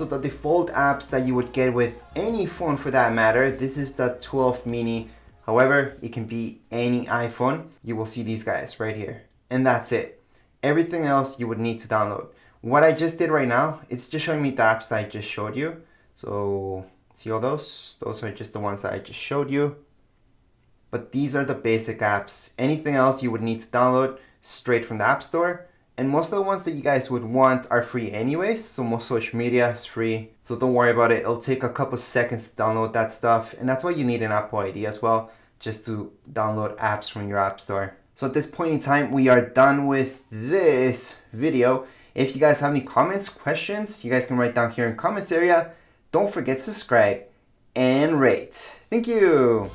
So the default apps that you would get with any phone for that matter, this is the 12 mini. However, it can be any iPhone. You will see these guys right here. And that's it. Everything else you would need to download. What I just did right now, it's just showing me the apps that I just showed you. So see all those? Those are just the ones that I just showed you. But these are the basic apps. Anything else you would need to download straight from the App Store. And most of the ones that you guys would want are free anyways. So most social media is free. So don't worry about it. It'll take a couple seconds to download that stuff. And that's why you need an Apple ID as well, just to download apps from your App Store. So at this point in time, we are done with this video. If you guys have any comments, questions, you guys can write down here in the comments area. Don't forget to subscribe and rate. Thank you.